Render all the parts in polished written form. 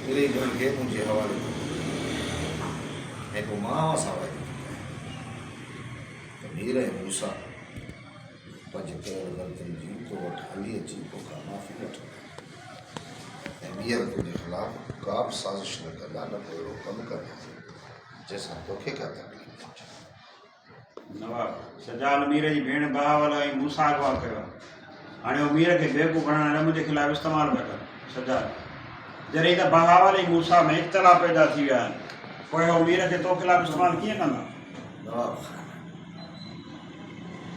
मेरे घर के मुझे हवाले है को मां सवाई तो मेरे मूसा पंज पैर गर्दन जी तो ढाली अची तो का माफी वठ ऐं ॿीहर तुंहिंजे ख़िलाफ़ का बि साज़िश न कंदा न को अहिड़ो कमु कंदा जंहिंसां तोखे का तकलीफ़ पहुचे। नवाब सजाल मीर जी भेण बहावल ऐं मूसा अगवा कयो हाणे उहो मीर खे बेवकूफ़ बणाइण लाइ मुंहिंजे ख़िलाफ़ु इस्तेमालु पिया कनि सजाल जॾहिं त बहावल ऐं मूसा में इख़्तिलाफ़ पैदा थी विया आहिनि पोइ उहो मीर खे तो ख़िलाफ़ु इस्तेमालु कीअं कंदा? नवाब ख़ान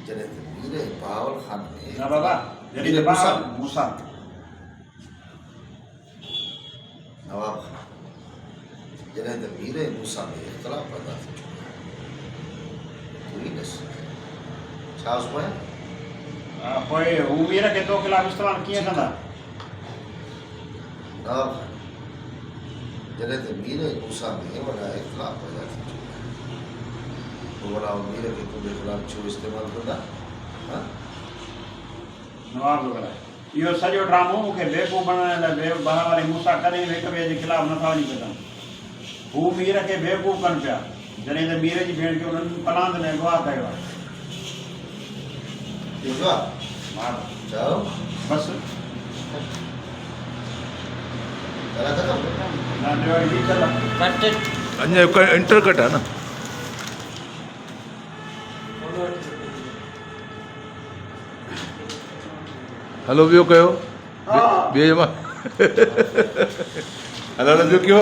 जॾहिं त मीर बहावल ख़ान में न बाबा जॾहिं त बहावल मूसा नवाब ख़ान जॾहिं त मीर मूसा में इख़्तिलाफ़ पैदा थी चुको तूं ई ॾिस छा सुभाणे पोइ हू मीर खे तो ख़िलाफ़ु इस्तेमालु कीअं कंदा? नवाब ख़ान जॾहिं त मीर मूसा में वॾा इख़्तिलाफ़ पैदा थी चुका पोइ वॾा मीर खे तुंहिंजे ख़िलाफ़ु छो इस्तेमालु कंदा? नवाब वग़ैरह इहो सॼो ड्रामो मूंखे बेवकूफ़ बणाइण लाइ बहावल ऐं मूसा कॾहिं बि हिक ॿिए जे ख़िलाफ़ु नथा वञी सघनि हू मीर खे बेवकूफ़ कनि पिया जॾहिं त मीर जी भेण खे उन्हनि पलांद में अगवा कयो आहे। चओ बसि अञा इंटर कट आहे न हलो ॿियो कयो ॿियो मां हलो हलो ॿियो कयो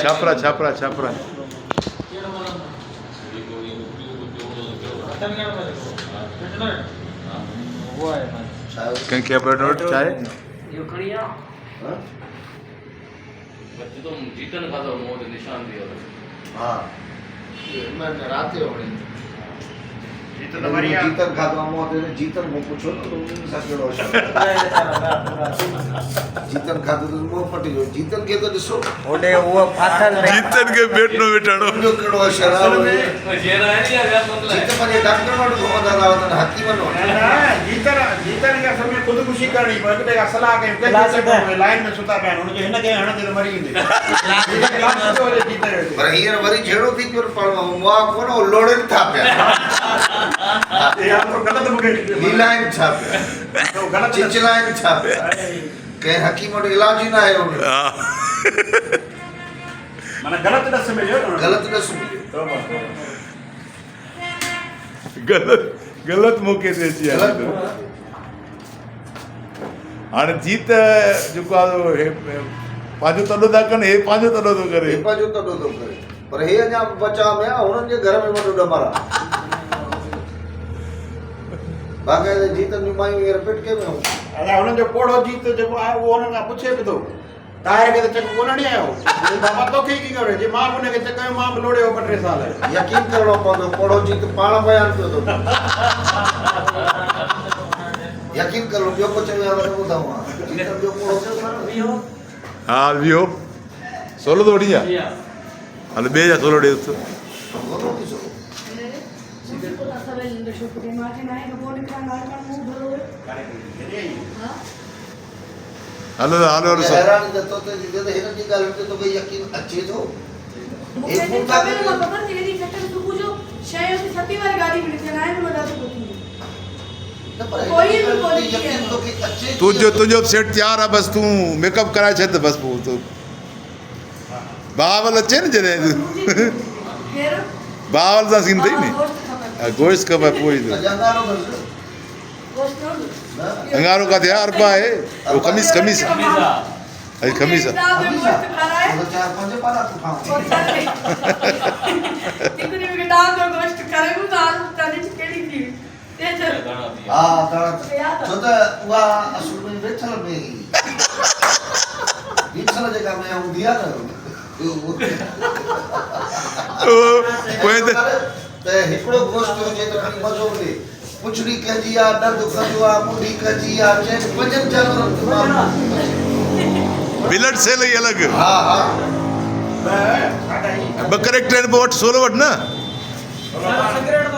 छापरा छापरा छापरा कंहिंखे नोट चाहे हाँ रात जो जीतन खाधो मौत जीतन को पूछो तो उन्हें साथ कहिड़ो जीतन खाधो तो मुंह फटी जो जीतन के तो ॾिसो ओडे वो फाथल जीतन के बेटनो वेठाणो जो कहिड़ो शराब जीतन पंहिंजे डॉक्टर वटि घुमंदा रहा वञनि हकीम वटि जीतन खे असल में ख़ुदकुशी करणी पए हिकु ॿिए खां सलाह कयूं लाइन में सुता पिया आहिनि हुनखे हिन खे हणंदे त मरी वेंदे पर हींअर वरी जहिड़ो थी पियो पर मुआ कोन लोड़नि था पिया लीलाइन छा पिया चिचलाइन छा पिया कंहिं हकीम वटि इलाज ई न आहे माना ग़लति ॾस मिलियो ग़लति ॾस मिलियो ग़लति मौक़े ते अची हाणे जीत जेको आहे पंहिंजो तॾो था कनि हे पंहिंजो तॾो थो करे पंहिंजो तॾो थो करे पर हे अञा बचाव में आहे हुननि जे घर में वॾो ॾमर आहे बाक़ाइदा जीतन जूं मायूं हींअर पिटके में अलाए हुननि जो पोड़ो जीत जेको आहे उहो हुननि खां पुछे बि थो ताहिर खे त चक कोन ॾिए आयो बाबा तोखे की करे जे मां बि हुनखे चक मां बि लोड़ियो ॿ टे साल यकीन करिणो पवंदो पोड़ो जीत पाण बयानु पियो थो यकीन करो ॿियो कुझु ॿुधाऊं जीतन जो पोड़ो हा वियो सोलो थो वठी आहे हलो ॿिए जा सोलो ॾे हलो हलो हैरानी त तो हिन जी ॻाल्हि ते तोखे यकीन अचे थो तुंहिंजो सेट तयारु आहे बसि तूं मेकअप कराए छॾ त बसि पोइ तूं बहावल अचे न जॾहिं बहावल सां सीन अथई न गोश्त खपे पोइ अंगारो किथे आहे अरबा आहे वो खमीस खमीस अॼु खमीस आहे छो त उहा असुल में वेठल में वेठल जेका में हूंदी आहे न त हिकिड़ो गोश्त हुजे त खणी मज़ो मिले पुछड़ी कंहिंजी आहे दर्द कंदो आहे मुंडी कंहिंजी आहे चेक पंजनि जानवरनि ब्लड सेल ई अलॻि हा हा ॿ करेक्टर पोइ वटि सोलो वटि न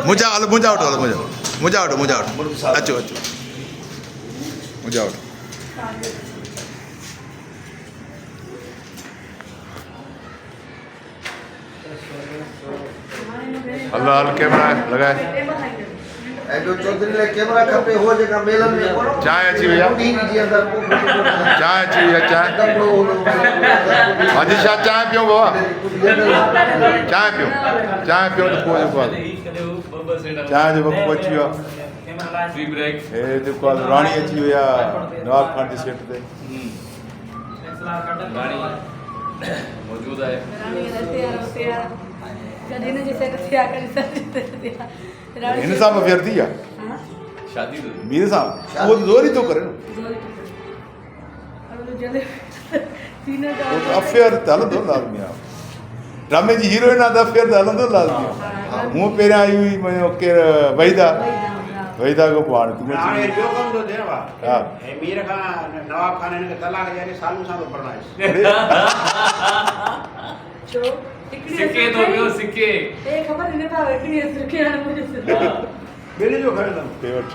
मुझा हलो मुझा वठो हलो मुझा वठो अचो मुझा वठो हलो हल कैमरा लगाए जो चौधरी ले कैमरा खपे हो जगह मेलन में कोन चाय अची भैया चाय अची भैया चाय हाजी शाह चाय पियो बाबा चाय पियो तो कोई बात चाय जो बको अची वियो फ्री ब्रेक ए जेको रानी अची विया नवाब खान जे सेट ते रानी मौजूद है हिन सां अफेयर थी आहे शादी तो मीर सां उहो त ज़ोर ई थो करे न अफेयर त हलंदो लाज़मी आहे ड्रामे जी हीरोइन आहे त अफेयर त हलंदो लाज़मी आहे मूं पहिरियां आई हुई मुंहिंजो केरु वहीदा को पाण तूं हाणे ॿियो कमु थो थिए हा ऐं मीर खां नवाब खान हिन खे तलाक ॾियारे सालूं सां थो परणाएसि सिक्के तो पियो सिक्के ॿिनि जो खणंदमि पे वठ